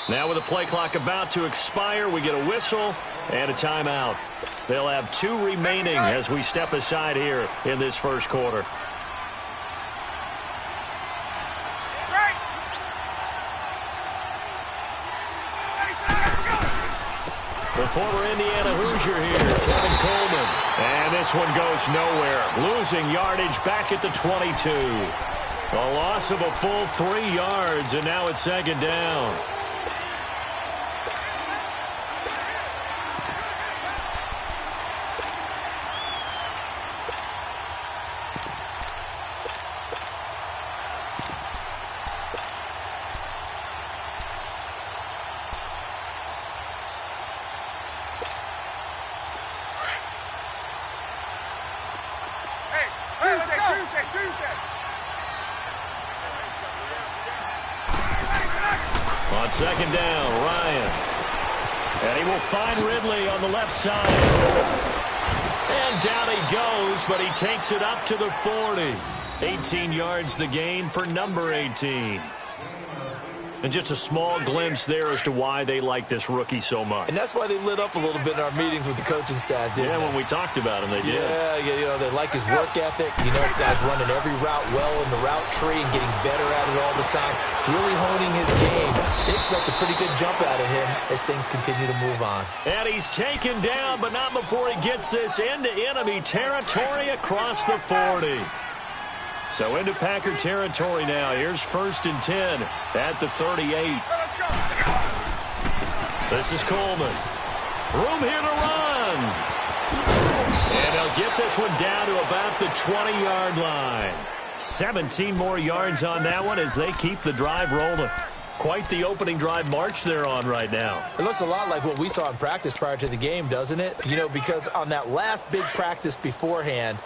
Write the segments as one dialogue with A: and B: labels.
A: Now with the play clock about to expire, we get a whistle and a timeout. They'll have 2 remaining as we step aside here in this first quarter. The former Indiana Hoosier here, Tevin Coleman. And this one goes nowhere. Losing yardage back at the 22. A loss of a full 3 yards, and now it's second down. On second down, Ryan. And he will find Ridley on the left side. And down he goes, but he takes it up to the 40. 18 yards the gain for number 18. And just a small glimpse there as to why they like this rookie so much.
B: And that's why they lit up a little bit in our meetings with the coaching staff, didn't they?
A: When we talked about him, they did.
B: Yeah, they like his work ethic. You know, this guy's running every route well in the route tree and getting better at it all the time, really honing his game. They expect a pretty good jump out of him as things continue to move on.
A: And he's taken down, but not before he gets this into enemy territory across the 40. So into Packer territory now. Here's 1st and 10 at the 38. This is Coleman. Room here to run. And they'll get this one down to about the 20-yard line. 17 more yards on that one as they keep the drive rolling. Quite the opening drive march they're on right now.
B: It looks a lot like what we saw in practice prior to the game, doesn't it? You know, because on that last big practice beforehand,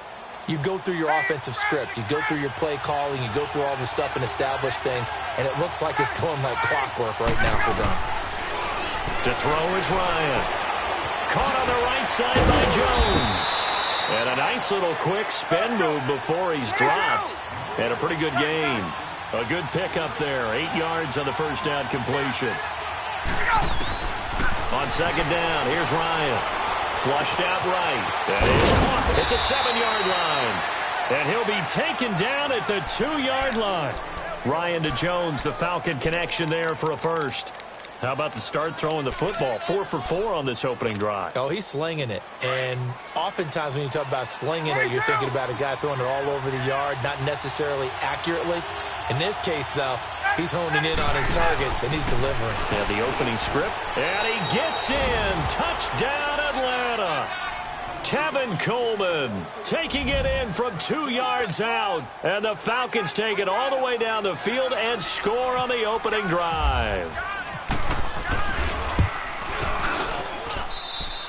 B: you go through your offensive script. You go through your play calling. You go through all the stuff and establish things. And it looks like it's going like clockwork right now for them.
A: To throw is Ryan. Caught on the right side by Jones. And a nice little quick spin move before he's dropped. And a pretty good gain. A good pickup there. 8 yards on the first down completion. On second down, here's Ryan. Flushed out right. That is caught at the 7-yard line. And he'll be taken down at the 2-yard line. Ryan to Jones, the Falcon connection there for a first. How about the start throwing the football? 4 for 4 on this opening drive.
B: Oh, he's slinging it. And oftentimes when you talk about slinging it, you're thinking about a guy throwing it all over the yard, not necessarily accurately. In this case, though, he's honing in on his targets, and he's delivering.
A: Yeah, the opening script. And he gets in. Touchdown, Atlanta. Tevin Coleman taking it in from 2 yards out. And the Falcons take it all the way down the field and score on the opening drive.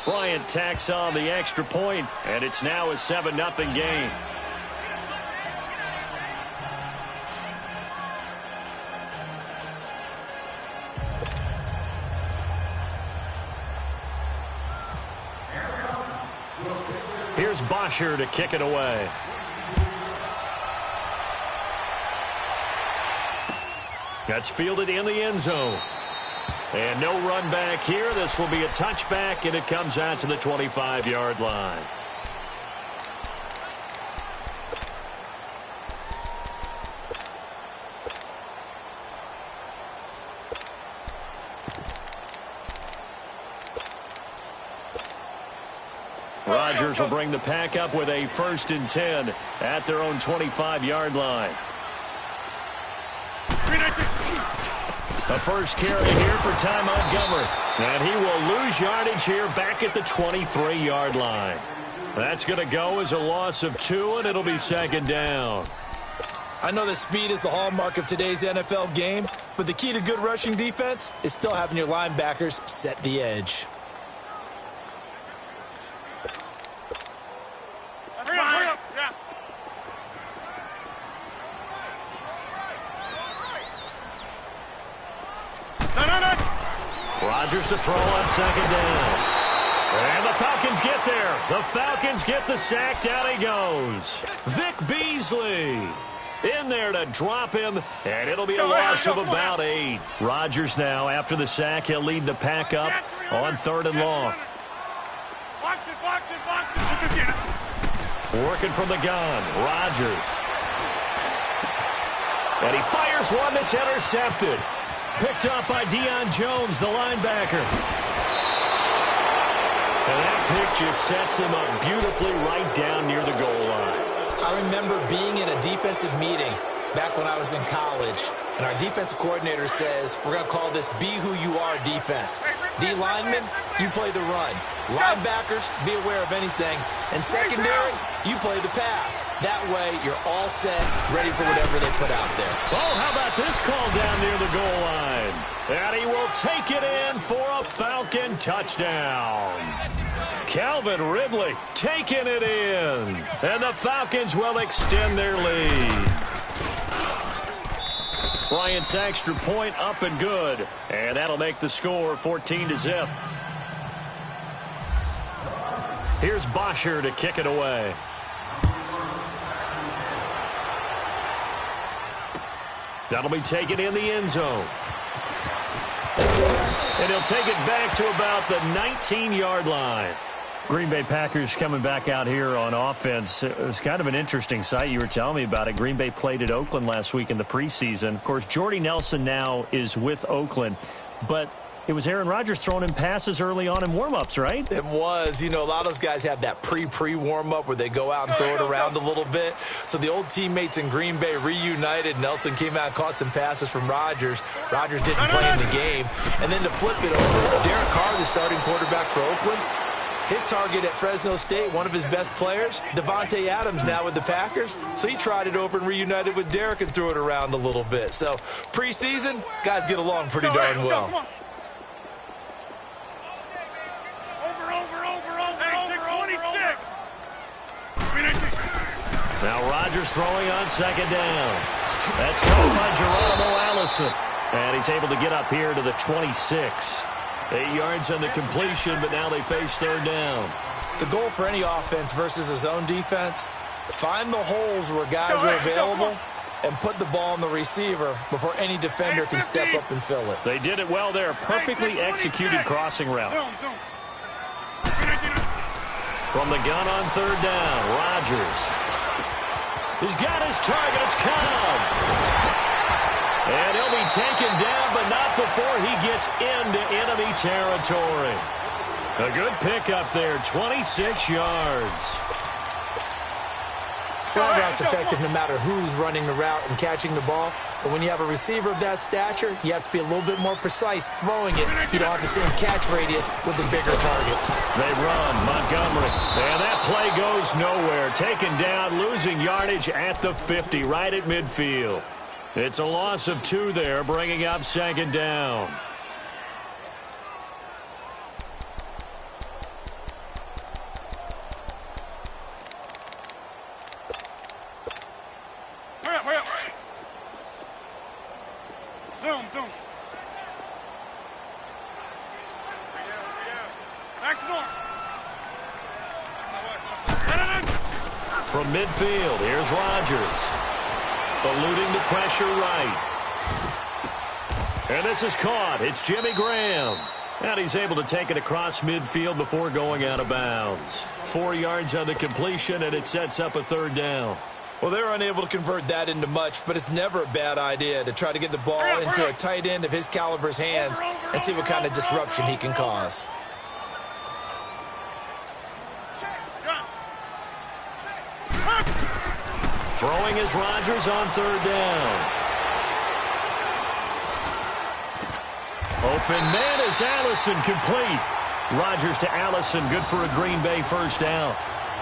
A: Bryant tacks on the extra point, and it's now a 7-0 game. Here's Bosher to kick it away. That's fielded in the end zone. And no run back here. This will be a touchback, and it comes out to the 25-yard line. Rodgers will bring the pack up with a 1st and 10 at their own 25-yard line. A first carry here for Ty Montgomery. And he will lose yardage here back at the 23-yard line. That's going to go as a loss of 2, and it'll be second down.
B: I know that speed is the hallmark of today's NFL game, but the key to good rushing defense is still having your linebackers set the edge.
C: Hurry up. Yeah. No.
A: Rodgers to throw on second down. And the Falcons get there. The Falcons get the sack. Down he goes. Vic Beasley. In there to drop him, and it'll be a loss of about 8. Rodgers now, after the sack, he'll lead the pack up on 3rd and long. Working from the gun, Rodgers. And he fires one that's intercepted. Picked up by Deion Jones, the linebacker. And that pick just sets him up beautifully right down near the goal line.
B: I remember being in a defensive meeting back when I was in college, and our defensive coordinator says, we're going to call this be who you are defense. D linemen, you play the run. Linebackers, be aware of anything. And secondary, you play the pass. That way, you're all set, ready for whatever they put out there.
A: Oh, how about this call down near the goal line? And he will take it in for a Falcon touchdown. Calvin Ridley taking it in. And the Falcons will extend their lead. Bryant's extra point up and good. And that'll make the score 14-0. Here's Bosher to kick it away. That'll be taken in the end zone. And he'll take it back to about the 19-yard line. Green Bay Packers coming back out here on offense. It was kind of an interesting sight. You were telling me about it. Green Bay played at Oakland last week in the preseason. Of course, Jordy Nelson now is with Oakland. But it was Aaron Rodgers throwing in passes early on in warm-ups, right?
B: It was. You know, a lot of those guys have that pre-warm-up where they go out and throw it around a little bit. So the old teammates in Green Bay reunited. Nelson came out and caught some passes from Rodgers. Rodgers didn't play in the game. And then to flip it over, Derek Carr, the starting quarterback for Oakland, his target at Fresno State, one of his best players, Devontae Adams now with the Packers. So he tried it over and reunited with Derek and threw it around a little bit. So preseason, guys get along pretty darn well.
A: Now Rodgers throwing on 2nd down. That's caught by Geronimo Allison. And he's able to get up here to the 26. 8 yards on the completion, but now they face 3rd down.
B: The goal for any offense versus a zone defense, find the holes where guys are available and put the ball on the receiver before any defender can step up and fill it.
A: They did it well there. Perfectly executed crossing route. From the gun on 3rd down, Rodgers. He's got his target. It's Cobb. And he'll be taken down, but not before he gets into enemy territory. A good pickup there, 26 yards.
B: Slant route's effective no matter who's running the route and catching the ball. But when you have a receiver of that stature, you have to be a little bit more precise throwing it. You don't have the same catch radius with the bigger targets.
A: They run, Montgomery. And that play goes nowhere. Taken down, losing yardage at the 50, right at midfield. It's a loss of 2 there, bringing up 2nd down.
C: Hurry up. Zoom. Back to north.
A: From midfield, here's Rodgers. Eluding the pressure right. And this is caught. It's Jimmy Graham. And he's able to take it across midfield before going out of bounds. 4 yards on the completion, and it sets up a 3rd down.
B: Well, they were unable to convert that into much, but it's never a bad idea to try to get the ball into a tight end of his caliber's hands and see what kind of disruption he can cause.
A: Throwing is Rodgers on 3rd down. Open man is Allison, complete. Rodgers to Allison, good for a Green Bay 1st down.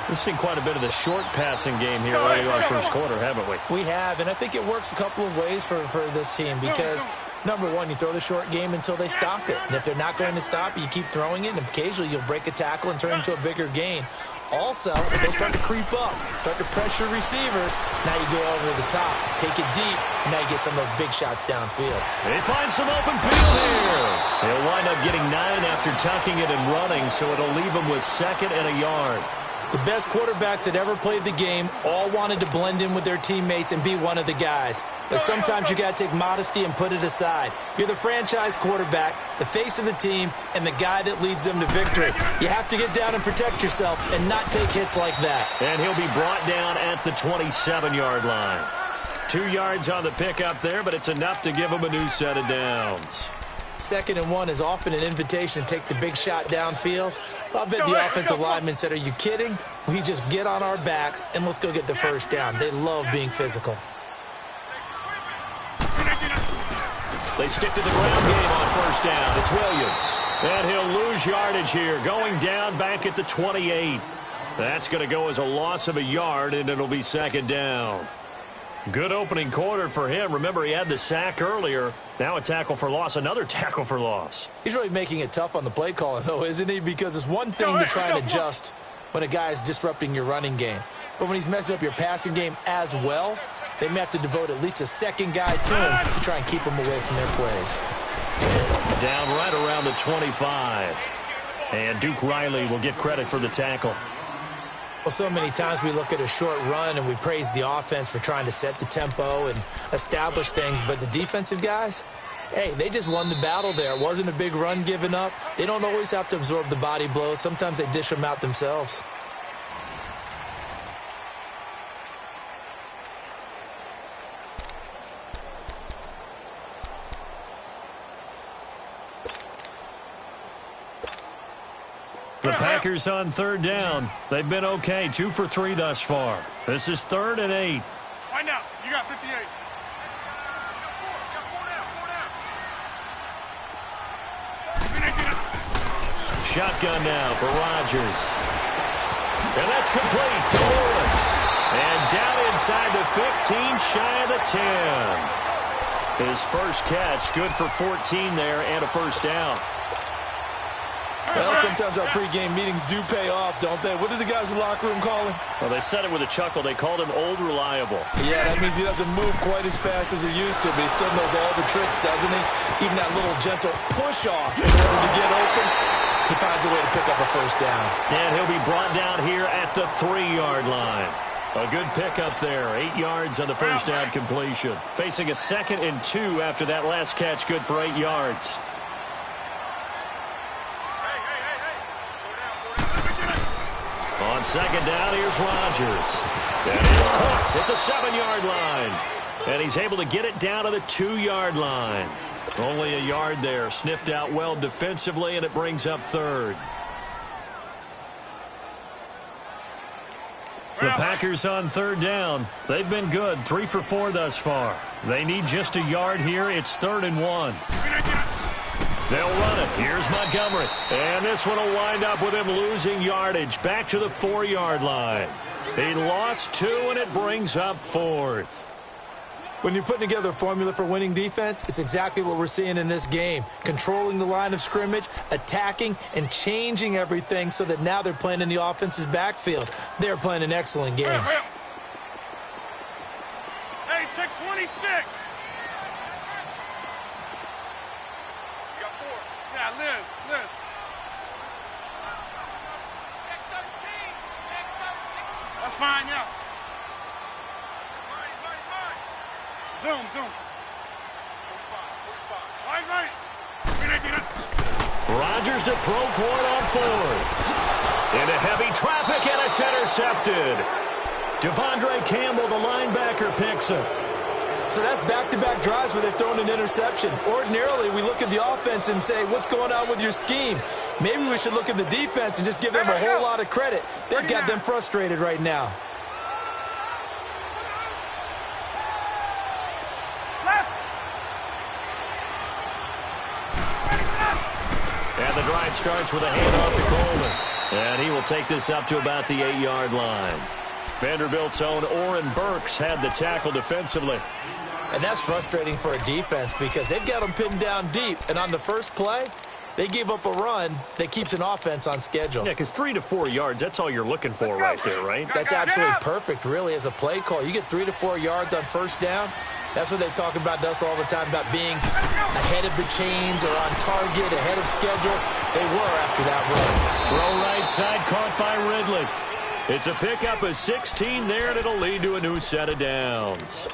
A: We've seen quite a bit of the short passing game here early on 1st quarter, haven't we?
B: We have, and I think it works a couple of ways for this team because, number one, you throw the short game until they stop it. And if they're not going to stop it, you keep throwing it, and occasionally you'll break a tackle and turn into a bigger gain. Also, if they start to creep up, start to pressure receivers, now you go over the top, take it deep, and now you get some of those big shots downfield.
A: They find some open field here. They'll wind up getting 9 after tucking it and running, so it'll leave them with 2nd and a yard.
B: The best quarterbacks that ever played the game all wanted to blend in with their teammates and be one of the guys. But sometimes you got to take modesty and put it aside. You're the franchise quarterback, the face of the team, and the guy that leads them to victory. You have to get down and protect yourself and not take hits like that.
A: And he'll be brought down at the 27-yard line. 2 yards on the pickup there, but it's enough to give him a new set of downs.
B: 2nd and 1 is often an invitation to take the big shot downfield. I bet the offensive lineman said, are you kidding? We just get on our backs and let's go get the first down. They love being physical.
A: They stick to the ground game on first down. It's Williams. And he'll lose yardage here, going down back at the 28. That's going to go as a loss of a yard, and it'll be 2nd down. Good opening quarter for him. Remember, he had the sack earlier. Now a tackle for loss, another tackle for loss.
B: He's really making it tough on the play caller, though, isn't he? Because it's one thing to try and adjust when a guy is disrupting your running game. But when he's messing up your passing game as well, they may have to devote at least a second guy to him to try and keep him away from their plays.
A: Down right around the 25. And Duke Riley will get credit for the tackle.
B: Well, so many times we look at a short run and we praise the offense for trying to set the tempo and establish things, but the defensive guys, hey, they just won the battle there. It wasn't a big run given up. They don't always have to absorb the body blows. Sometimes they dish them out themselves.
A: The Packers on 3rd down. They've been okay, 2 for 3 thus far. This is 3rd and 8.
C: Right now, you got 58.
A: Shotgun now for Rodgers. And that's complete to Lewis. And down inside the 15, shy of the 10. His first catch, good for 14 there and a first down.
B: Well, sometimes our pregame meetings do pay off, don't they? What did the guys in the locker room call him?
A: Well, they said it with a chuckle. They called him Old Reliable.
B: Yeah, that means he doesn't move quite as fast as he used to, but he still knows all the tricks, doesn't he? Even that little gentle push-off in order to get open, he finds a way to pick up a first down.
A: And he'll be brought down here at the 3-yard line. A good pickup there. 8 yards on the first down completion. Facing a 2nd and 2 after that last catch, good for 8 yards. On 2nd down, here's Rodgers. And it's caught at the 7-yard line. And he's able to get it down to the 2-yard line. Only a yard there. Sniffed out well defensively, and it brings up 3rd. The Packers on 3rd down. They've been good, 3 for 4 thus far. They need just a yard here. It's 3rd and 1. They'll run it. Here's Montgomery. And this one will wind up with him losing yardage back to the 4-yard line. He lost 2, and it brings up 4th.
B: When you're putting together a formula for winning defense, it's exactly what we're seeing in this game. Controlling the line of scrimmage, attacking, and changing everything so that now they're playing in the offense's backfield. They're playing an excellent game.
C: Hey, check 26. Yeah, Liz. Check 13. That's fine, yeah. Zoom. Right.
A: Rodgers to throw for it on 4th. Into heavy traffic, and it's intercepted. Devondre Campbell, the linebacker, picks it.
B: So that's back-to-back drives where they've thrown an interception. Ordinarily, we look at the offense and say, what's going on with your scheme? Maybe we should look at the defense and just give them a whole lot of credit. They've got them frustrated right now.
A: And the drive starts with a handoff to Coleman. And he will take this up to about the 8-yard line. Vanderbilt's own Oren Burks had the tackle defensively.
B: And that's frustrating for a defense because they've got them pinned down deep. And on the first play, they gave up a run that keeps an offense on schedule.
A: Yeah, because 3 to 4 yards, that's all you're looking for right there, right?
B: That's absolutely perfect, really, as a play call. You get 3 to 4 yards on first down. That's what they talk about us all the time, about being ahead of the chains or on target, ahead of schedule. They were after that run.
A: Throw right side, caught by Ridley. It's a pickup of 16 there, and it'll lead to a new set of downs.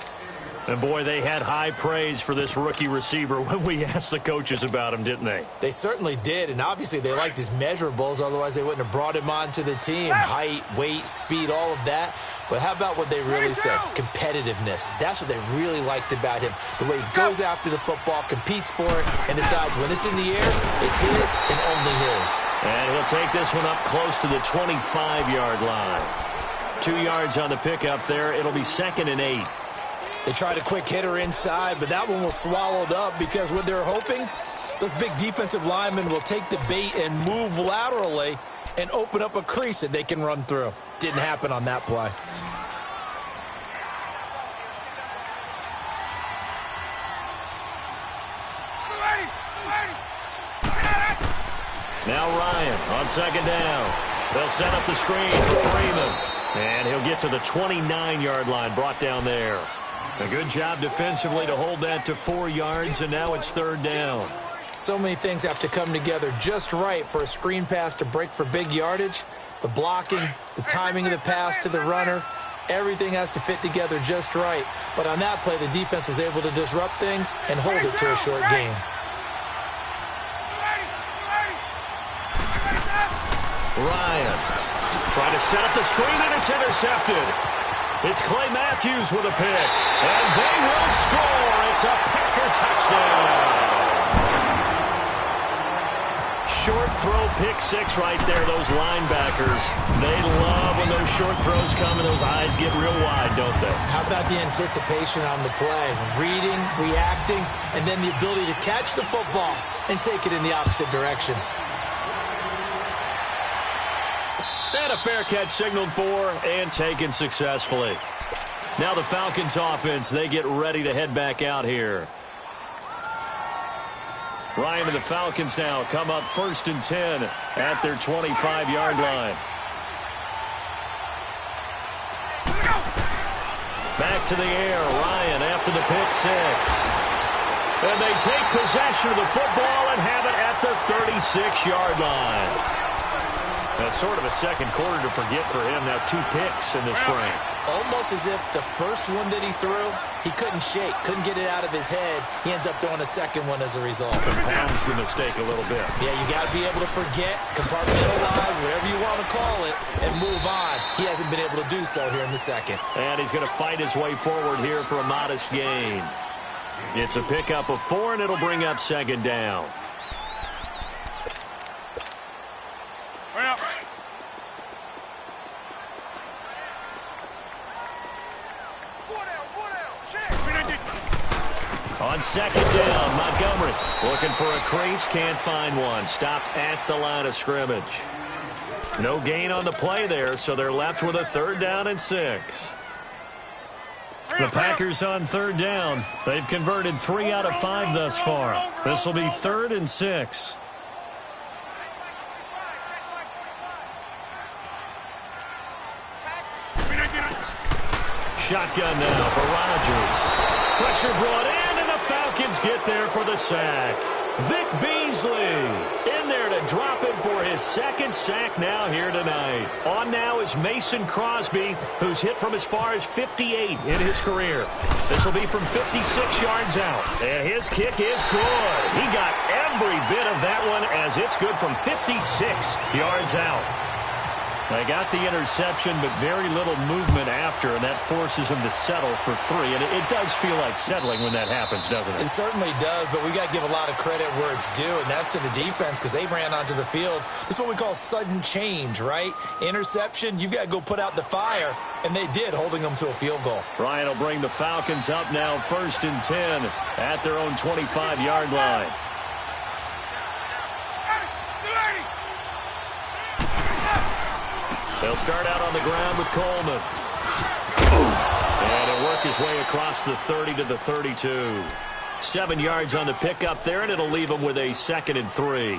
A: And, boy, they had high praise for this rookie receiver when we asked the coaches about him, didn't they?
B: They certainly did, and obviously they liked his measurables. Otherwise, they wouldn't have brought him onto the team. Height, weight, speed, all of that. But how about what they really said? Competitiveness. That's what they really liked about him. The way he goes after the football, competes for it, and decides when it's in the air, it's his and only his.
A: And he'll take this one up close to the 25-yard line. 2 yards on the pickup there. It'll be 2nd and 8.
B: They tried a quick hitter inside, but that one was swallowed up because what they're hoping, those big defensive linemen will take the bait and move laterally and open up a crease that they can run through. Didn't happen on that play.
A: Now Ryan on 2nd down. They'll set up the screen for Freeman. And he'll get to the 29-yard line, brought down there. A good job defensively to hold that to 4 yards, and now it's 3rd down.
B: So many things have to come together just right for a screen pass to break for big yardage. The blocking, the timing of the pass to the runner, everything has to fit together just right. But on that play, the defense was able to disrupt things and hold it to a short gain.
A: Ryan trying to set up the screen, and it's intercepted. It's Clay Matthews with a pick, and they will score. It's a Packer touchdown. Short throw, pick 6 right there, those linebackers. They love when those short throws come and those eyes get real wide, don't they?
B: How about the anticipation on the play? Reading, reacting, and then the ability to catch the football and take it in the opposite direction.
A: And a fair catch signaled for and taken successfully. Now the Falcons offense, they get ready to head back out here. Ryan and the Falcons now come up 1st and 10 at their 25-yard line. Back to the air, Ryan after the pick 6. And they take possession of the football and have it at the 36-yard line. That's sort of a second quarter to forget for him. Now 2 picks in this frame.
B: Almost as if the first one that he threw, he couldn't shake, couldn't get it out of his head. He ends up throwing a second one as a result.
A: Compounds the mistake a little bit.
B: Yeah, you got to be able to forget, compartmentalize, whatever you want to call it, and move on. He hasn't been able to do so here in the second.
A: And he's going to fight his way forward here for a modest gain. It's a pickup of 4, and it'll bring up 2nd down.
C: Well.
A: On 2nd down, Montgomery looking for a crease, can't find one. Stopped at the line of scrimmage. No gain on the play there, so they're left with a 3rd down and 6. The Packers on 3rd down. They've converted 3 out of 5 thus far. This will be 3rd and 6. Shotgun now for Rodgers. Pressure brought in, and the Falcons get there for the sack. Vic Beasley in there to drop it for his 2nd sack now here tonight. On now is Mason Crosby, who's hit from as far as 58 in his career. This will be from 56 yards out. And his kick is good. He got every bit of that one as it's good from 56 yards out. They got the interception, but very little movement after, and that forces them to settle for 3. And it does feel like settling when that happens, doesn't it?
B: It certainly does, but we got to give a lot of credit where it's due, and that's to the defense because they ran onto the field. This is what we call sudden change, right? Interception, you've got to go put out the fire, and they did, holding them to a field goal.
A: Ryan will bring the Falcons up now 1st and 10 at their own 25-yard line. They'll start out on the ground with Coleman. And he'll work his way across the 30 to the 32. 7 yards on the pickup there, and it'll leave him with a 2nd and 3.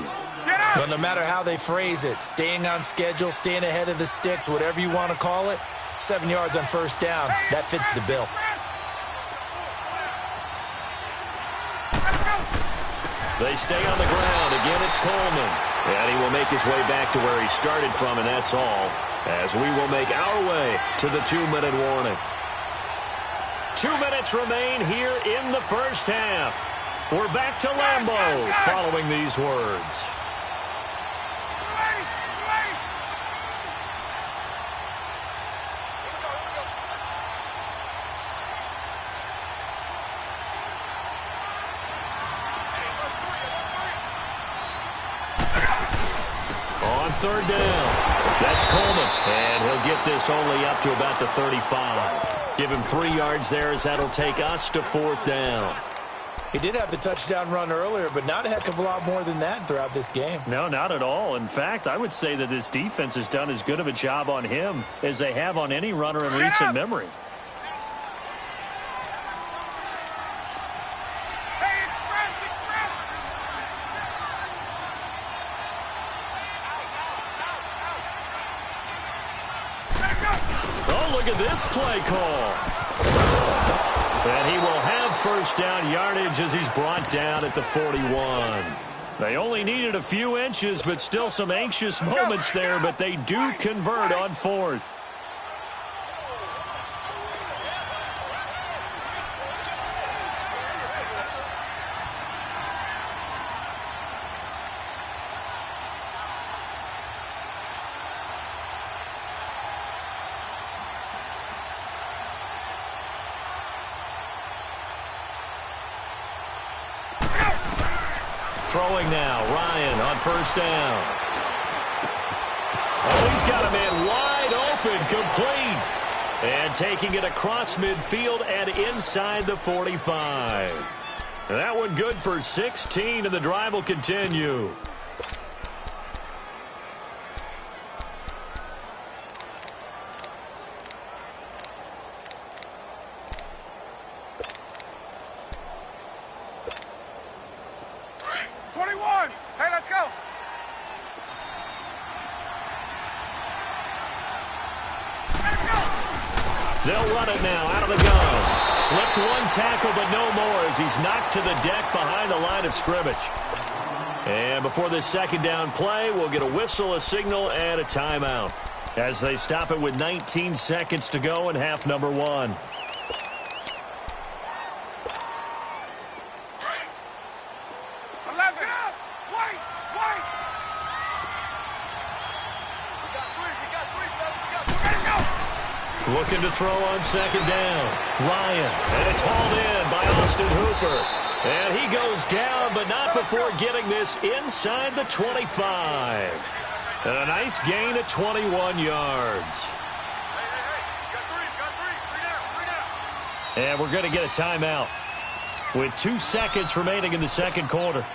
B: But no matter how they phrase it, staying on schedule, staying ahead of the sticks, whatever you want to call it, 7 yards on 1st down, that fits the bill. They
A: stay on the ground. Again, it's It's Coleman. And he will make his way back to where he started from, and that's all, as we will make our way to the 2-minute warning. 2 minutes remain here in the first half. We're back to Lambeau following these words. On third down, that's Coleman, and he'll get this only up to about the 35. Give him 3 yards there, as that'll take us to 4th down.
B: He did have the touchdown run earlier, but not a heck of a lot more than that throughout this game.
A: No, not at all. In fact, I would say that this defense has done as good of a job on him as they have on any runner in recent memory. Oh, look at this play call. And he will have first down yardage as he's brought down at the 41. They only needed a few inches, but still some anxious moments there, but they do convert on 4th. Throwing now, Ryan on first down. Oh, he's got a man wide open, complete. And taking it across midfield and inside the 45. That one good for 16, and the drive will continue. They'll run it now out of the gun. Slipped one tackle, but no more as he's knocked to the deck behind the line of scrimmage. And before this second down play, we'll get a whistle, a signal, and a timeout as they stop it with 19 seconds to go in half number 1. Looking to throw on second down. Ryan, and it's hauled in by Austin Hooper. And he goes down, but not before getting this inside the 25. And a nice gain of 21 yards. And we're going to get a timeout with 2 seconds remaining in the second quarter.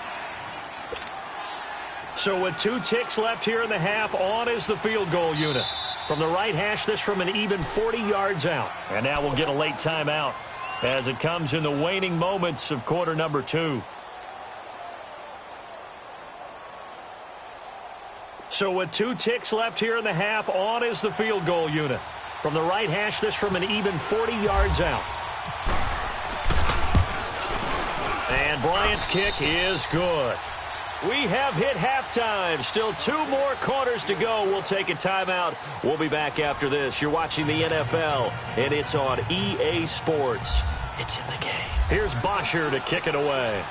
A: So with 2 ticks left here in the half, on is the field goal unit. From the right hash, this from an even 40 yards out. And now we'll get a late timeout as it comes in the waning moments of quarter number 2. So with 2 ticks left here in the half, on is the field goal unit. From the right hash, this from an even 40 yards out. And Bryant's kick is good. We have hit halftime. Still 2 more quarters to go. We'll take a timeout. We'll be back after this. You're watching the NFL, and it's on EA Sports. It's in the game. Here's Bosher to kick it away.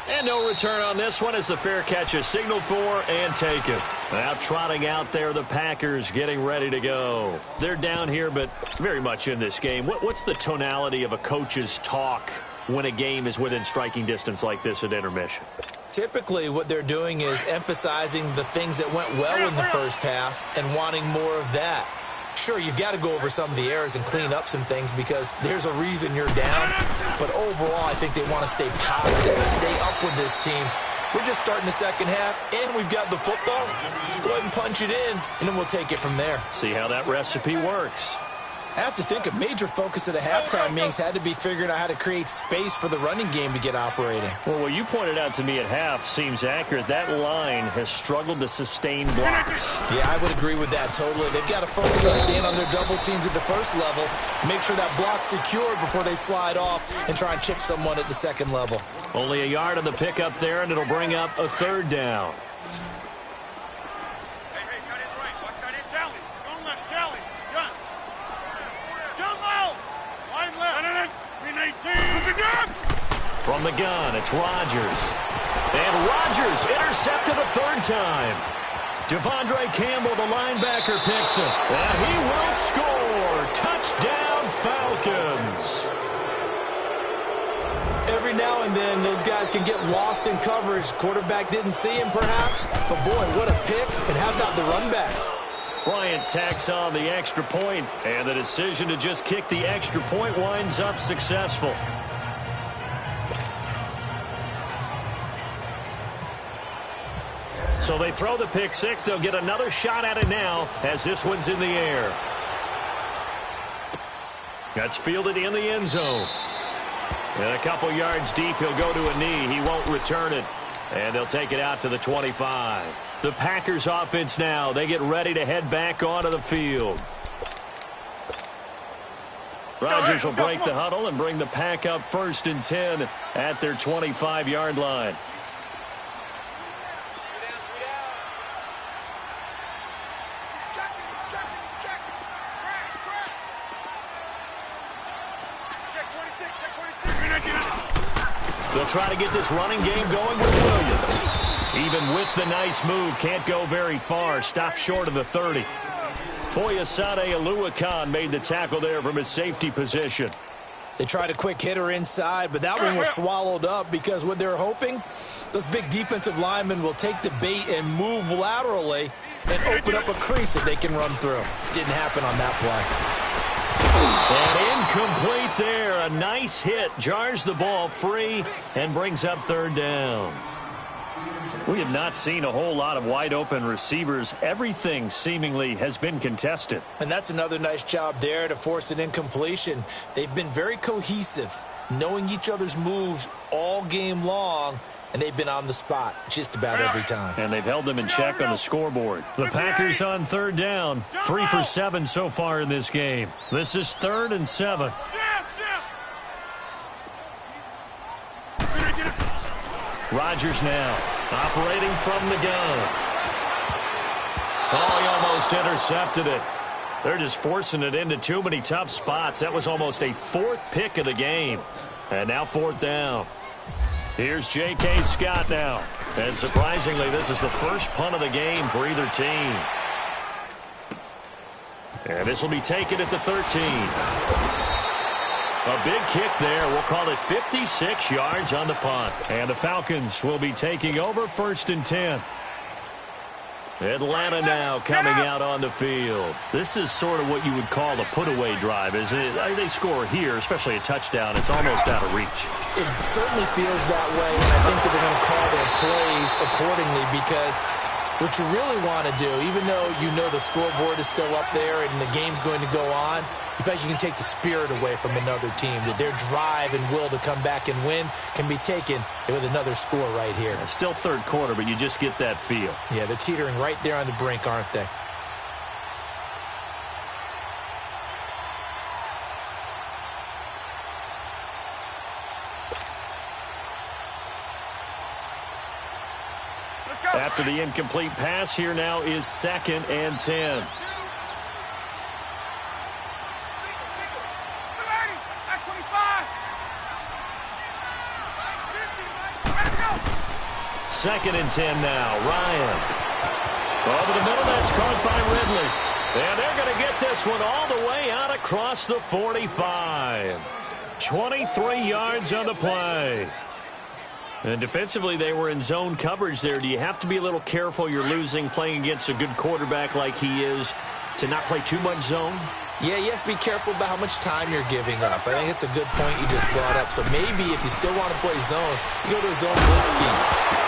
A: And no return on this one as the fair catch is signaled for and taken. Now trotting out there, the Packers getting ready to go. They're down here, but very much in this game. What's the tonality of a coach's talk when a game is within striking distance like this at intermission?
B: Typically, what they're doing is emphasizing the things that went well in the first half and wanting more of that. Sure, you've got to go over some of the errors and clean up some things because there's a reason you're down. But overall, I think they want to stay positive, stay up with this team. We're just starting the second half, and we've got the football. Let's go ahead and punch it in, and then we'll take it from there.
A: See how that recipe works.
B: I have to think a major focus of the halftime meetings had to be figuring out how to create space for the running game to get operating.
A: Well, what you pointed out to me at half seems accurate. That line has struggled to sustain blocks.
B: Yeah, I would agree with that totally. They've got to focus on staying on their double teams at the first level, make sure that block's secured before they slide off and try and chip someone at the second level.
A: Only a yard on the pickup there, and it'll bring up a third down. From the gun, it's Rodgers. And Rodgers intercepted a third time. Devondre Campbell, the linebacker, picks it. And he will score. Touchdown, Falcons.
B: Every now and then, those guys can get lost in coverage. Quarterback didn't see him, perhaps. But, boy, what a pick. And how about the run back?
A: Bryant tacks on the extra point, and the decision to just kick the extra point winds up successful. So they throw the pick six. They'll get another shot at it now as this one's in the air. That's fielded in the end zone. And a couple yards deep, he'll go to a knee. He won't return it. And they'll take it out to the 25. The Packers offense now. They get ready to head back onto the field. Rodgers will break the huddle and bring the pack up 1st and 10 at their 25-yard line. They'll try to get this running game going with Williams. Even with the nice move, can't go very far. Stopped short of the 30. Foyesade Oluwakan made the tackle there from his safety position.
B: They tried a quick hitter inside, but that one was swallowed up because what they're hoping, those big defensive linemen will take the bait and move laterally and open up a crease that they can run through. Didn't happen on that play.
A: And incomplete there. A nice hit. Jars the ball free and brings up 3rd down. We have not seen a whole lot of wide-open receivers. Everything seemingly has been contested.
B: And that's another nice job there to force an incompletion. They've been very cohesive, knowing each other's moves all game long, and they've been on the spot just about every time.
A: And they've held them in check on the scoreboard. The Packers on 3rd down. 3 for 7 so far in this game. This is 3rd and 7. Rodgers now operating from the gun. Oh, he almost intercepted it. They're just forcing it into too many tough spots. That was almost a 4th pick of the game. And now 4th down. Here's J.K. Scott now. And surprisingly, this is the first punt of the game for either team. And this will be taken at the 13. A big kick there. We'll call it 56 yards on the punt. And the Falcons will be taking over 1st and 10. Atlanta now coming out on the field. This is sort of what you would call the put-away drive, isn't it? They score here, especially a touchdown. It's almost out of reach.
B: It certainly feels that way, and I think that they're going to call their plays accordingly because what you really want to do, even though you know the scoreboard is still up there and the game's going to go on, in fact, you can take the spirit away from another team, that their drive and will to come back and win can be taken with another score right here.
A: It's still 3rd quarter, but you just get that feel.
B: Yeah, they're teetering right there on the brink, aren't they?
A: After the incomplete pass, here now is 2nd and 10. Second and 10 now. Ryan. Over the middle, that's caught by Ridley. And they're going to get this one all the way out across the 45. 23 yards on the play. And defensively, they were in zone coverage there. Do you have to be a little careful? You're losing playing against a good quarterback like he is to not play too much zone?
B: Yeah, you have to be careful about how much time you're giving up. I think it's a good point you just brought up. So maybe if you still want to play zone, you go to a zone blitz scheme,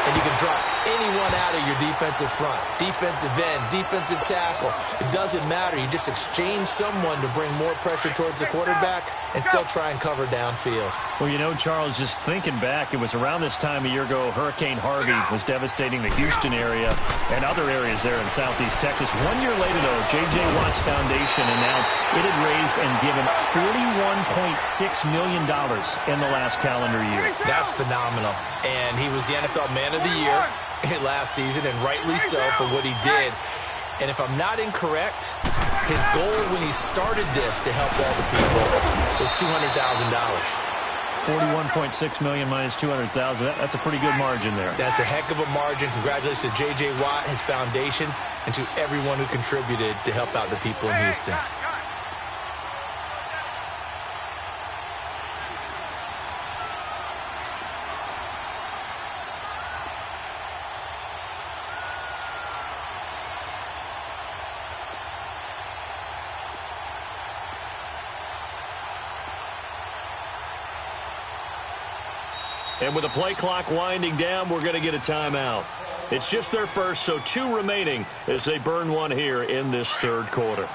B: and you can drop anyone out of your defensive front, defensive end, defensive tackle. It doesn't matter. You just exchange someone to bring more pressure towards the quarterback and still try and cover downfield.
A: Well, you know, Charles, just thinking back, it was around this time a year ago, Hurricane Harvey was devastating the Houston area and other areas there in southeast Texas. 1 year later, though, J.J. Watt's Foundation announced it had raised and given $41.6 million in the last calendar year.
B: That's phenomenal. And he was the NFL Man of the Year last season, and rightly so for what he did. And if I'm not incorrect, his goal when he started this to help all the people was $200,000.
A: 41.6 million minus 200,000. That's a pretty good margin there.
B: That's a heck of a margin. Congratulations to J.J. Watt, his foundation, and to everyone who contributed to help out the people in Houston.
A: And with the play clock winding down, we're going to get a timeout. It's just their first, so 2 remaining as they burn one here in this third quarter.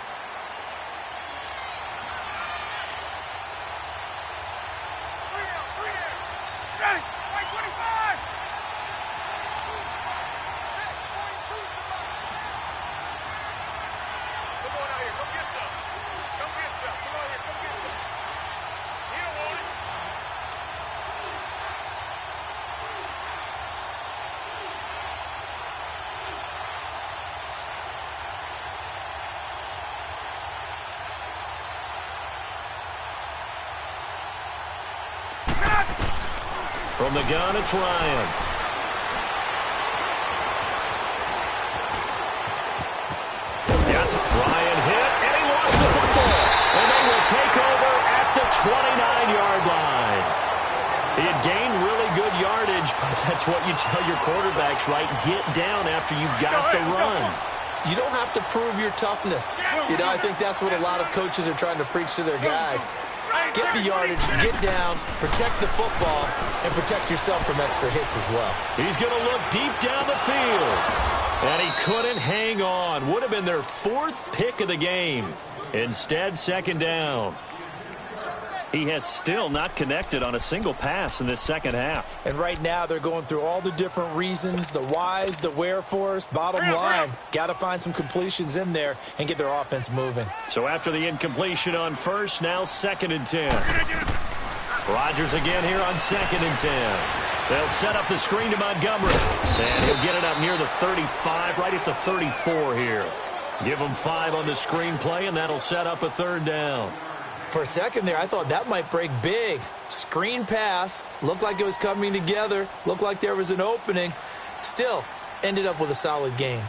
A: From the gun, it's Ryan. Yes, Ryan hit, and he lost the football. And they will take over at the 29-yard line. He had gained really good yardage, but that's what you tell your quarterbacks, right? Get down after you've got the run.
B: You don't have to prove your toughness. You know, I think that's what a lot of coaches are trying to preach to their guys. Get the yardage, get down, protect the football, and protect yourself from extra hits as well.
A: He's going to look deep down the field. And he couldn't hang on. Would have been their 4th pick of the game. Instead, second down. He has still not connected on a single pass in this second half.
B: And right now they're going through all the different reasons, the whys, the wherefores. Bottom line, got to find some completions in there and get their offense moving.
A: So after the incompletion on first, now 2nd and 10. Rodgers again here on 2nd and 10. They'll set up the screen to Montgomery. And he'll get it up near the 35, right at the 34 here. Give him 5 on the screen play, and that'll set up a 3rd down.
B: For a second there, I thought that might break big. Screen pass. Looked like it was coming together. Looked like there was an opening. Still, ended up with a solid game.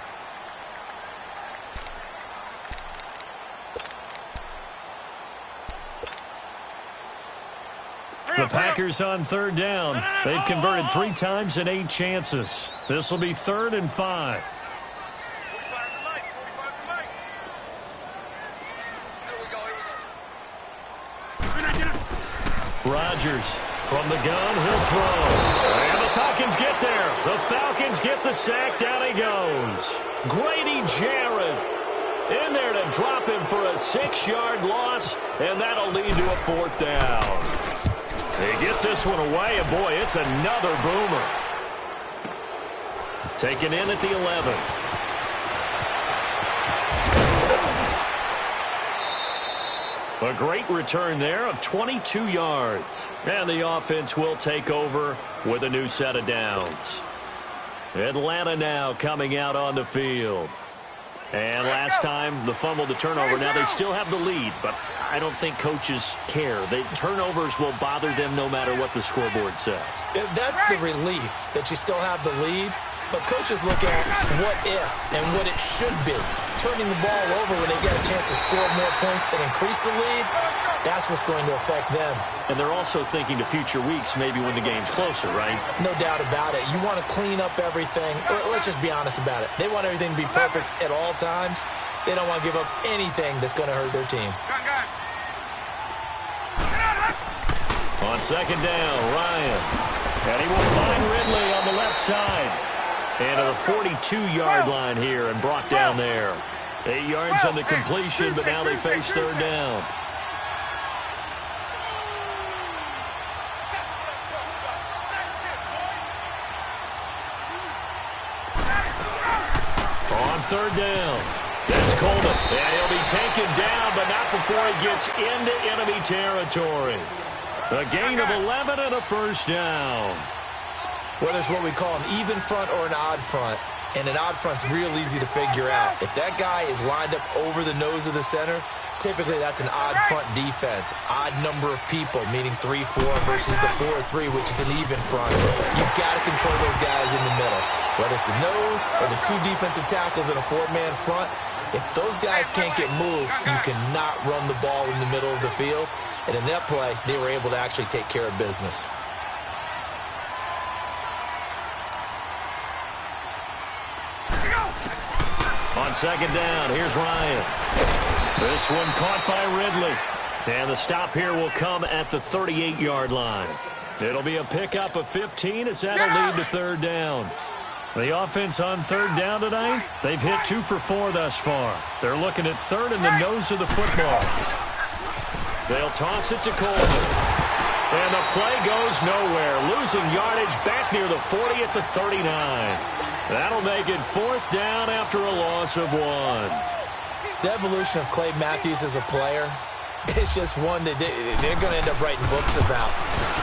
A: The Packers on 3rd down. They've converted 3 times in 8 chances. This will be 3rd and 5. Rodgers from the gun, he'll throw. And the Falcons get there. The Falcons get the sack. Down he goes. Grady Jarrett in there to drop him for a 6-yard loss, and that'll lead to a 4th down. He gets this one away, and boy, it's another boomer. Taken in at the 11. A great return there of 22 yards. And the offense will take over with a new set of downs. Atlanta now coming out on the field. And last time, the fumble, the turnover. Now they still have the lead, but I don't think coaches care. Turnovers will bother them no matter what the scoreboard says.
B: That's the relief that you still have the lead. But coaches look at what if and what it should be. Turning the ball over when they get a chance to score more points and increase the lead, that's what's going to affect them.
A: And they're also thinking to future weeks, maybe when the game's closer, right?
B: No doubt about it. You want to clean up everything. Let's just be honest about it. They want everything to be perfect at all times. They don't want to give up anything that's going to hurt their team.
A: On second down, Ryan. And he will find Ridley on the left side. And to the 42-yard line here and brought down there. 8 yards on the completion, but now they face third down. On third down. That's Coleman. And he'll be taken down, but not before he gets into enemy territory. A gain of 11 and a first down.
B: Whether it's what we call an even front or an odd front, and an odd front's real easy to figure out. If that guy is lined up over the nose of the center, typically that's an odd front defense. Odd number of people, meaning 3-4 versus the 4-3, which is an even front. You've got to control those guys in the middle. Whether it's the nose or the 2 defensive tackles in a 4-man front, if those guys can't get moved, you cannot run the ball in the middle of the field. And in that play, they were able to actually take care of business.
A: On second down, here's Ryan. This one caught by Ridley. And the stop here will come at the 38-yard line. It'll be a pickup of 15 as that'll lead to third down. The offense on third down tonight, they've hit 2 for 4 thus far. They're looking at third in the nose of the football. They'll toss it to Coleman. And the play goes nowhere. Losing yardage back near the 40 at the 39. That'll make it fourth down after a loss of 1.
B: The evolution of Clay Matthews as a player, it's just one that they're going to end up writing books about.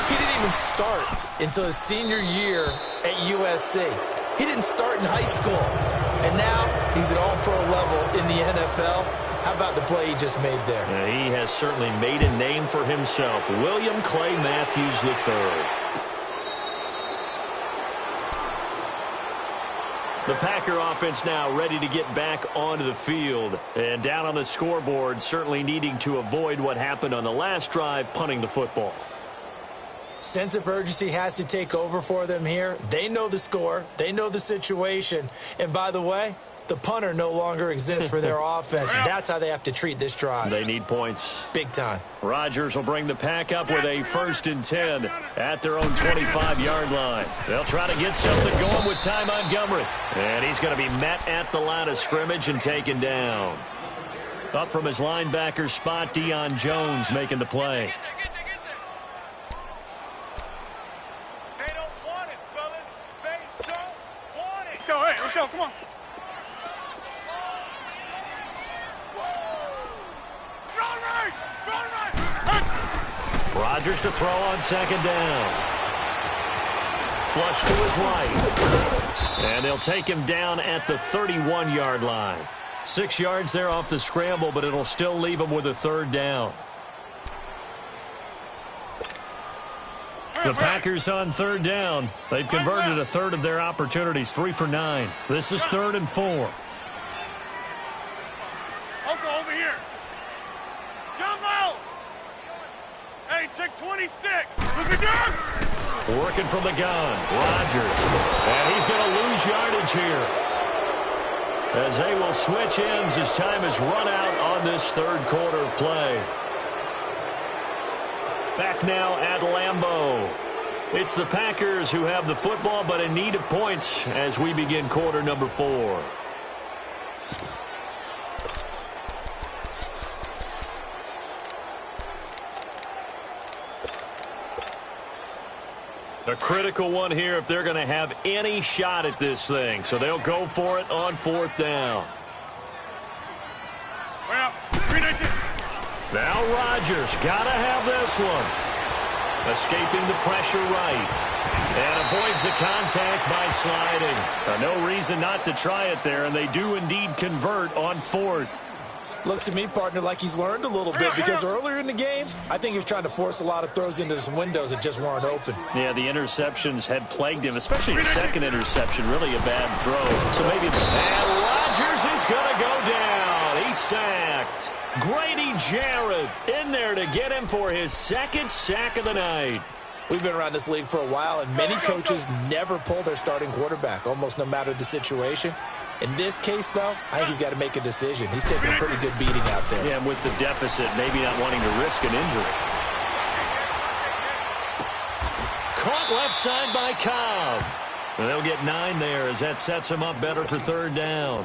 B: He didn't even start until his senior year at USC. He didn't start in high school. And now he's at all-pro level in the NFL. How about the play he just made there?
A: He has certainly made a name for himself. William Clay Matthews III. The Packer offense now ready to get back onto the field. And down on the scoreboard, certainly needing to avoid what happened on the last drive, punting the football.
B: Sense of urgency has to take over for them here. They know the score. They know the situation. And by the way, the punter no longer exists for their offense. That's how they have to treat this drive.
A: They need points.
B: Big time.
A: Rodgers will bring the Pack up with a 1st and 10 at their own 25-yard line. They'll try to get something going with Ty Montgomery. And he's going to be met at the line of scrimmage and taken down. Up from his linebacker spot, Deion Jones making the play.
C: They don't want it, fellas. They don't want it. Let's go, hey, let's go, come on.
A: Rodgers to throw on second down. Flush to his right. And they'll take him down at the 31-yard line. 6 yards there off the scramble, but it'll still leave him with a third down. The Packers on third down. They've converted a third of their opportunities, 3 for 9. This is 3rd and 4.
C: Uncle, over here. Jump out. Hey, check 26. Look at that.
A: Working from the gun, Rodgers. And he's going to lose yardage here, as they will switch ends as time is run out on this third quarter of play. Back now at Lambeau. It's the Packers who have the football, but in need of points as we begin quarter number 4. A critical one here if they're going to have any shot at this thing. So they'll go for it on 4th down.
C: Well, 319.
A: Now Rodgers got to have this one. Escaping the pressure right. And avoids the contact by sliding. No reason not to try it there, and they do indeed convert on 4th.
B: Looks to me, partner, like he's learned a little bit, because earlier in the game, I think he was trying to force a lot of throws into some windows that just weren't open.
A: Yeah, the interceptions had plagued him, especially the second interception, really a bad throw. So maybe... And Rodgers is going to go down. He's sacked. Grady Jarrett in there to get him for his 2nd sack of the night.
B: We've been around this league for a while, and many coaches never pull their starting quarterback, almost no matter the situation. In this case, though, I think he's got to make a decision. He's taking a pretty good beating out there.
A: Yeah, and with the deficit, maybe not wanting to risk an injury. left side by Cobb. And they'll get 9 there as that sets them up better for third down.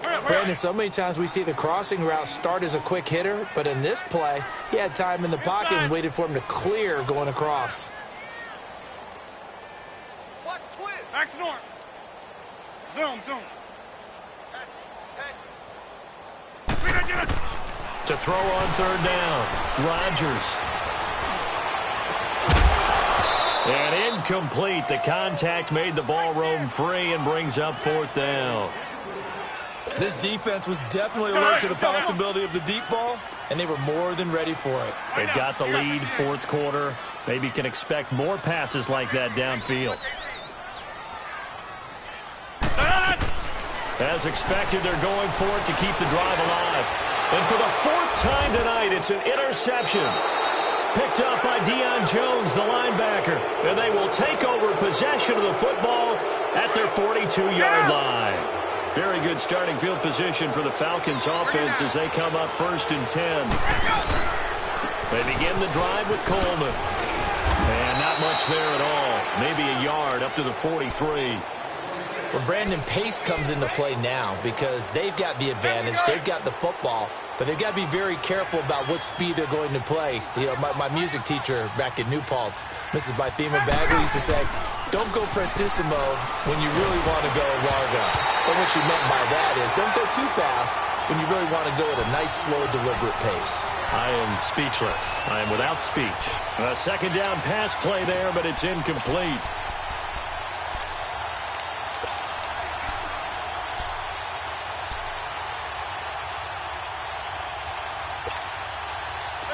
B: Brandon, so many times we see the crossing route start as a quick hitter, but in this play, he had time in the pocket and waited for him to clear going across.
C: Watch twist. Back to north. Zoom.
A: To throw on third down, Rodgers. And incomplete. The contact made the ball roam free and brings up fourth down.
B: This defense was definitely alert to the possibility of the deep ball, and they were more than ready for it.
A: They've got the lead, fourth quarter. Maybe can expect more passes like that downfield. As expected, they're going for it to keep the drive alive. And for the 4th time tonight, it's an interception. Picked up by Deion Jones, the linebacker. And they will take over possession of the football at their 42-yard line. Very good starting field position for the Falcons offense as they come up 1st and 10. They begin the drive with Coleman. And not much there at all. Maybe a yard up to the 43.
B: Well, Brandon, pace comes into play now because they've got the advantage. They've got the football, but they've got to be very careful about what speed they're going to play. You know, my music teacher back in New Paltz, Mrs. Bythema Bagley, used to say, don't go prestissimo when you really want to go largo. And what she meant by that is don't go too fast when you really want to go at a nice, slow, deliberate pace.
A: I am speechless. I am without speech. A second down pass play there, but it's incomplete.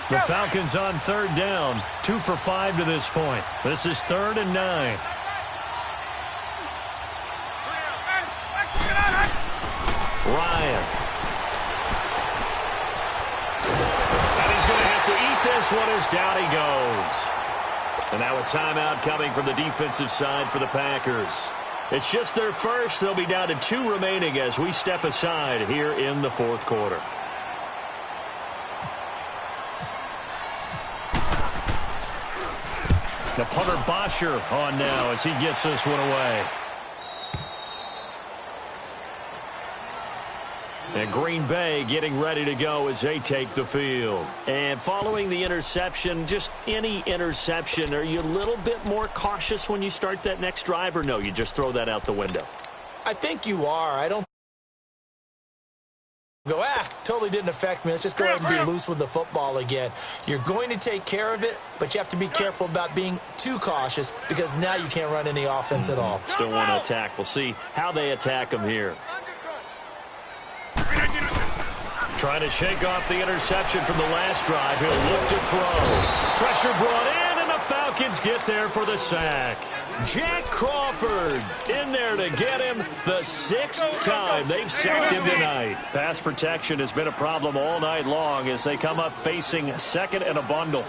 A: The Falcons on third down, 2 for 5 to this point. This is 3rd and 9. Ryan. And he's going to have to eat this one as down he goes. And now a timeout coming from the defensive side for the Packers. It's just their first. They'll be down to 2 remaining as we step aside here in the 4th quarter. The punter Bosher on now as he gets this one away. And Green Bay getting ready to go as they take the field. And following the interception, just any interception, are you a little bit more cautious when you start that next drive, or no, you just throw that out the window?
B: I think you are. I don't go, totally didn't affect me. Let's just go ahead and be loose with the football again. You're going to take care of it, but you have to be careful about being too cautious because now you can't run any offense at all.
A: Still want to attack. We'll see how they attack them here. Trying to shake off the interception from the last drive. He'll look to throw. Pressure brought in, and the Falcons get there for the sack. Jack Crawford in there to get him the 6th time they've sacked him tonight. Pass protection has been a problem all night long as they come up facing 2nd and a bundle.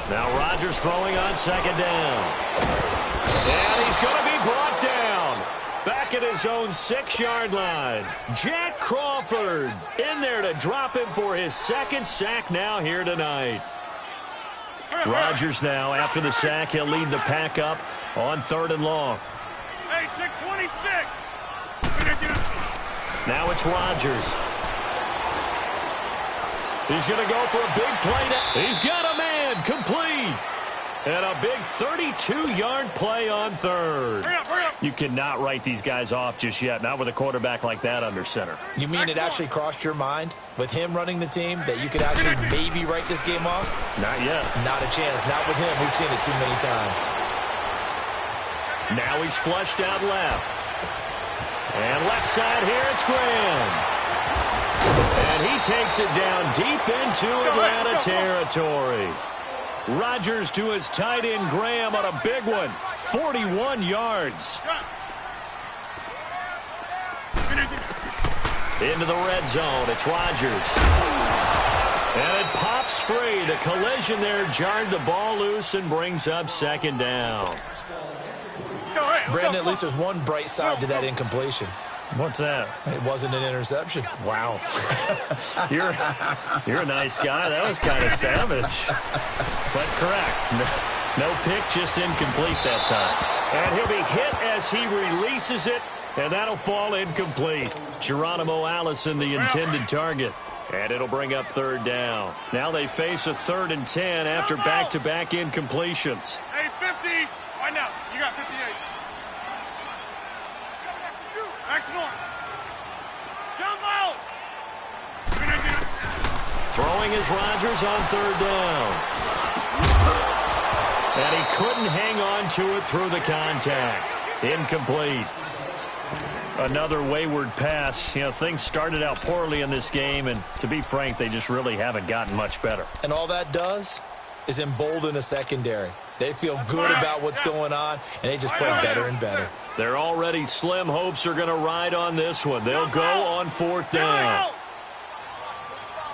A: Now Rodgers throwing on 2nd down. And he's going to be brought down. Back at his own 6-yard line. Jack Crawford in there to drop him for his 2nd sack now here tonight. Rodgers now, after the sack, he'll lead the pack up on 3rd and long.
C: Hey, check 26.
A: Now it's Rodgers. He's going to go for a big play. He's got a man complete. And a big 32-yard play on 3rd.
C: Hurry up.
A: You cannot write these guys off just yet, not with a quarterback like that under center.
B: You mean it actually crossed your mind with him running the team that you could actually maybe write this game off?
A: Not yet.
B: Not a chance. Not with him. We've seen it too many times.
A: Now he's flushed out left. And left side here, it's Graham. And he takes it down deep into Atlanta territory. Rodgers to his tight end Graham on a big one. 41 yards. Into the red zone. It's Rodgers. And it pops free. The collision there jarred the ball loose and brings up 2nd down.
B: Brandon, at least there's one bright side to that incompletion.
A: What's that?
B: It wasn't an interception.
A: Wow. You're a nice guy. That was kind of savage. But correct. No pick, just incomplete that time. And he'll be hit as he releases it, and that'll fall incomplete. Geronimo Allison, the intended target. And it'll bring up third down. Now they face a 3rd and 10 after back-to-back incompletions.
C: Hey, 50. Right now, you got 58. Next one. Jump out.
A: Throwing is Rodgers on 3rd down. And he couldn't hang on to it through the contact. Incomplete. Another wayward pass. You know, things started out poorly in this game, and to be frank, they just really haven't gotten much better.
B: And all that does is embolden a secondary. They feel good about what's going on, and they just play better and better.
A: Their already slim hopes are going to ride on this one. They'll go on 4th down.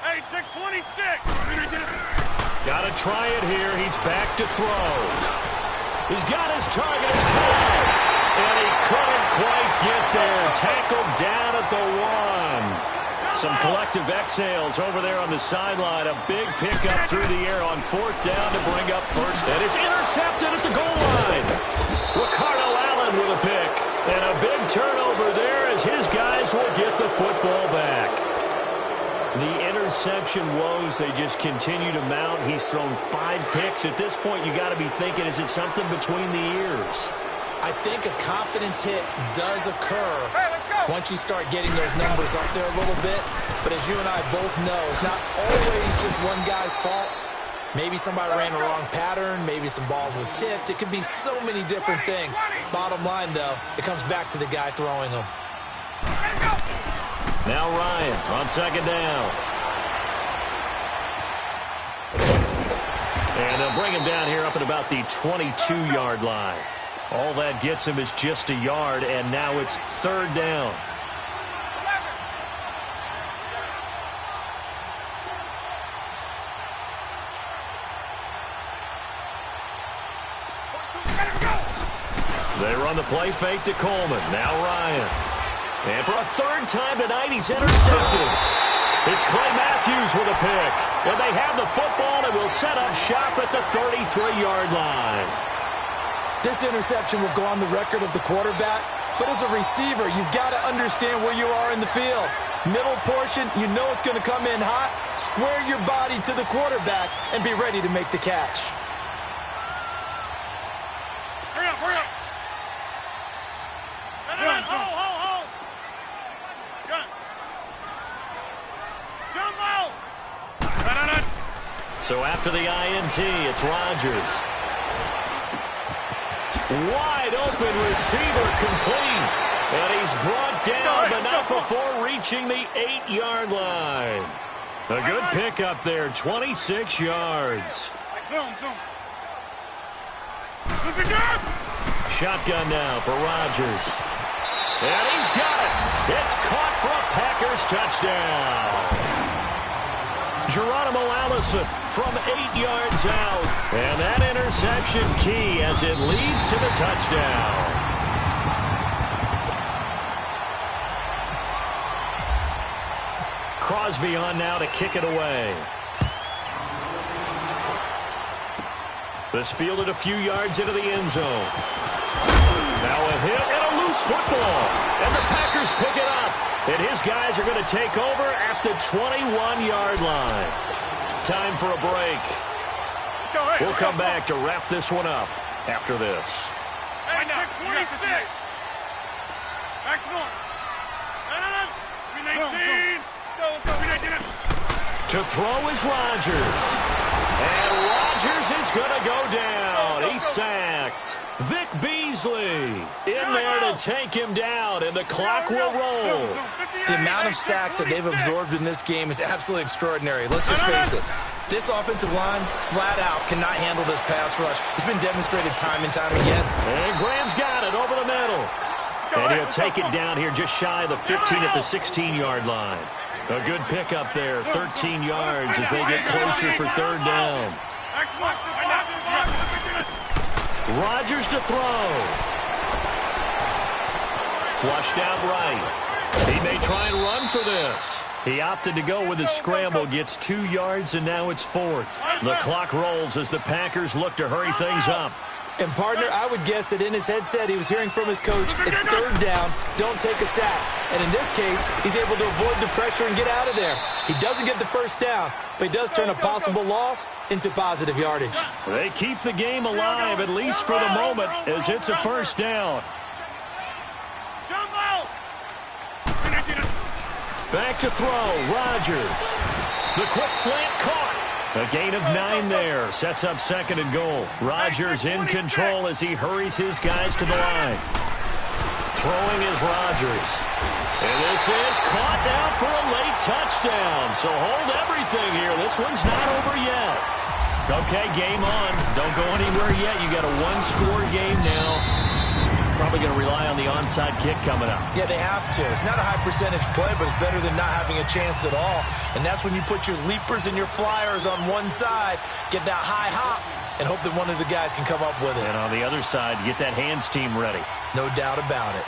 C: Hey, check 26.
A: Got to try it here. He's back to throw. He's got his target. It's caught. And he couldn't quite get there. Tackled down at the 1. Some collective exhales over there on the sideline. A big pickup through the air on 4th down to bring up 1st. And it's intercepted at the goal line. Ricardo Allen with a pick. And a big turnover there as his guys will get the football back. The interception woes, they just continue to mount. He's thrown 5 picks. At this point, you got to be thinking, is it something between the ears?
B: I think a confidence hit does occur once you start getting those numbers up there a little bit. But as you and I both know, it's not always just one guy's fault. Maybe somebody ran the wrong pattern. Maybe some balls were tipped. It could be so many different things. Bottom line, though, it comes back to the guy throwing them.
A: Now Ryan on 2nd down. And they'll bring him down here up at about the 22-yard line. All that gets him is just a yard, and now it's 3rd down. They run the play fake to Coleman. Now Ryan. And for a 3rd time tonight, he's intercepted. It's Clay Matthews with a pick. And they have the football and will set up shop at the 33-yard line.
B: This interception will go on the record of the quarterback, but as a receiver, you've got to understand where you are in the field. Middle portion, you know it's going to come in hot. Square your body to the quarterback and be ready to make the catch.
C: Hurry up, hurry up. Hold. Jump out.
A: So after the INT, it's Rodgers. Wide open receiver complete. And he's brought down, but not before reaching the 8-yard line. A good pickup there, 26 yards.
C: Zoom.
A: Shotgun now for Rodgers. And he's got it. It's caught for a Packers touchdown. Geronimo Allison from 8 yards out. And that interception key as it leads to the touchdown. Crosby on now to kick it away. This fielded a few yards into the end zone. Now a hit and a loose football. And the Packers pick it up. And his guys are going to take over at the 21-yard line. Time for a break. We'll come back to wrap this one up after this.
C: Hey, 26. Back one.
A: To throw is Rodgers. And Rodgers is going to go down. He's sacked. Vic Beasley in there to take him down, and the clock will roll.
B: The amount of sacks that they've absorbed in this game is absolutely extraordinary. Let's just face it. This offensive line, flat out, cannot handle this pass rush. It's been demonstrated time and time again.
A: And Graham's got it over the middle. And he'll take it down here just shy of the 15 at the 16-yard line. A good pickup there, 13 yards as they get closer for third down. Rodgers to throw. Flushed out right. He may try and run for this. He opted to go with his scramble, gets 2 yards, and now it's 4th. The clock rolls as the Packers look to hurry things up.
B: And, partner, I would guess that in his headset he was hearing from his coach, it's 3rd down, don't take a sack. And in this case, he's able to avoid the pressure and get out of there. He doesn't get the 1st down, but he does turn a possible loss into positive yardage.
A: They keep the game alive, at least for the moment, as it's a 1st down. Back to throw, Rodgers. The quick slant caught. A gain of 9 there. Sets up 2nd and goal. Rodgers in control as he hurries his guys to the line. Throwing is Rodgers. And this is caught now for a late touchdown. So hold everything here. This one's not over yet. Okay, game on. Don't go anywhere yet. You got a 1-score game now. Probably going to rely on the onside kick coming up.
B: Yeah, they have to. It's not a high percentage play, but it's better than not having a chance at all. And that's when you put your leapers and your flyers on one side, get that high hop, and hope that one of the guys can come up with it.
A: And on the other side, get that hands team ready.
B: No doubt about it.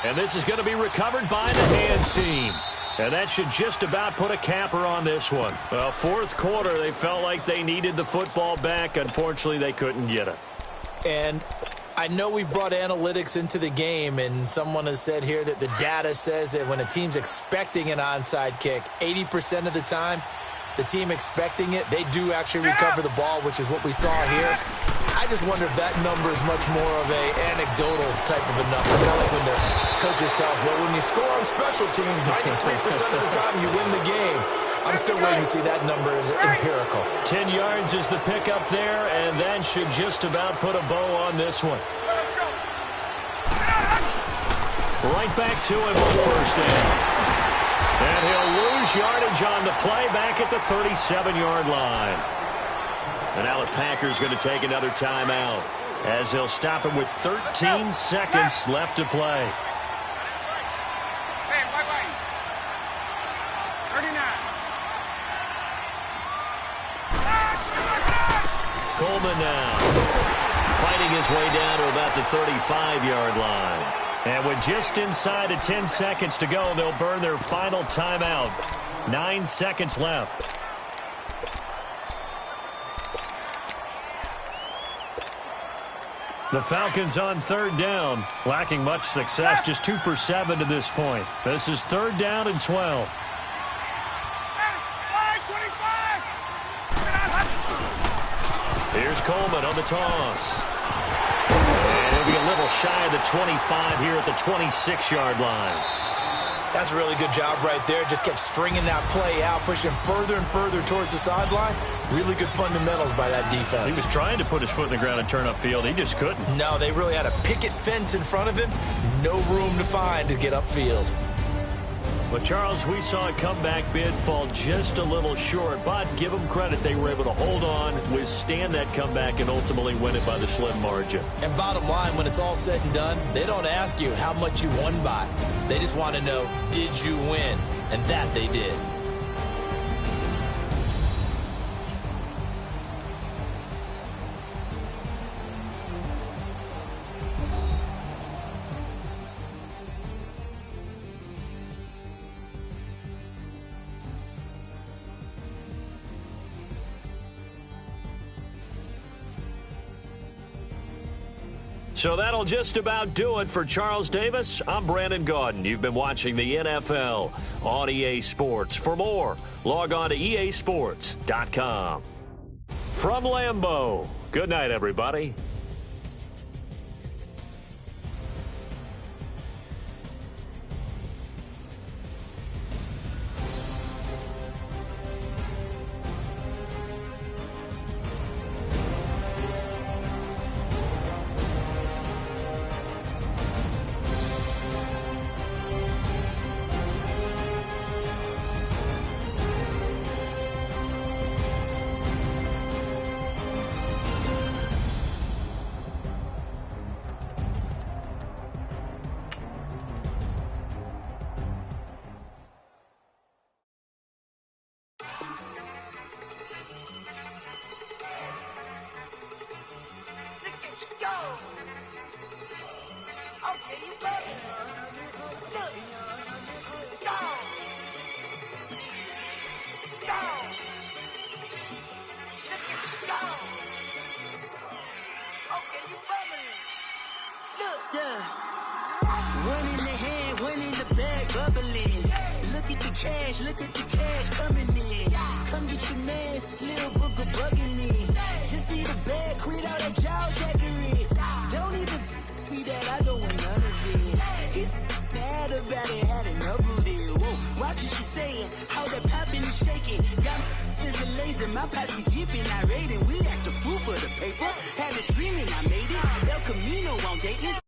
A: And this is going to be recovered by the hands team. And that should just about put a capper on this one. Well, 4th quarter, they felt like they needed the football back. Unfortunately, they couldn't get it.
B: And I know we brought analytics into the game, and someone has said here that the data says that when a team's expecting an onside kick, 80% of the time, the team expecting it, they do actually recover the ball, which is what we saw here. I just wonder if that number is much more of a anecdotal type of a number. Kind of like when the coaches tell us, well, when you score on special teams, 93% of the time you win the game. I'm still waiting to see that number as empirical. 10
A: yards is the pickup there, and that should just about put a bow on this one. Right back to him on 1st down. And he'll lose yardage on the play back at the 37-yard line. And now the Packers going to take another timeout as they'll stop him with 13 seconds left to play. Coleman now fighting his way down to about the 35-yard line. And with just inside of 10 seconds to go, they'll burn their final timeout. 9 seconds left. The Falcons on 3rd down, lacking much success, just 2 for 7 to this point. This is 3rd down and 12. Here's Coleman on the toss. And he'll be a little shy of the 25 here at the 26-yard line.
B: That's a really good job right there. Just kept stringing that play out, pushing further and further towards the sideline. Really good fundamentals by that defense.
A: He was trying to put his foot in the ground and turn upfield. He just couldn't.
B: No, they really had a picket fence in front of him. No room to find to get upfield.
A: But, Charles, we saw a comeback bid fall just a little short, but give them credit. They were able to hold on, withstand that comeback, and ultimately win it by the slim margin.
B: And bottom line, when it's all said and done, they don't ask you how much you won by. They just want to know, did you win? And that they did.
A: So that'll just about do it for Charles Davis. I'm Brandon Gaudin. You've been watching the NFL on EA Sports. For more, log on to easports.com. From Lambeau, good night, everybody.
D: Okay, you bugging. Look. Down. Down. Look at you, down. Okay, you bugging. Look. Yeah. One in the hand, one in the bag, bubbling. Look at the cash coming in. Come get your man, Slim Booker bugging me. Just need a bag, quit all that jaw jackery. Don't even be that, I don't want none of it. He's mad about it, had enough of it. Whoa, watch what you saying, how that poppin' and shaking. Got is a lazy, my posse dipping, I raiding. We act a fool for the paper, had a dream and I made it. El Camino on Dayton.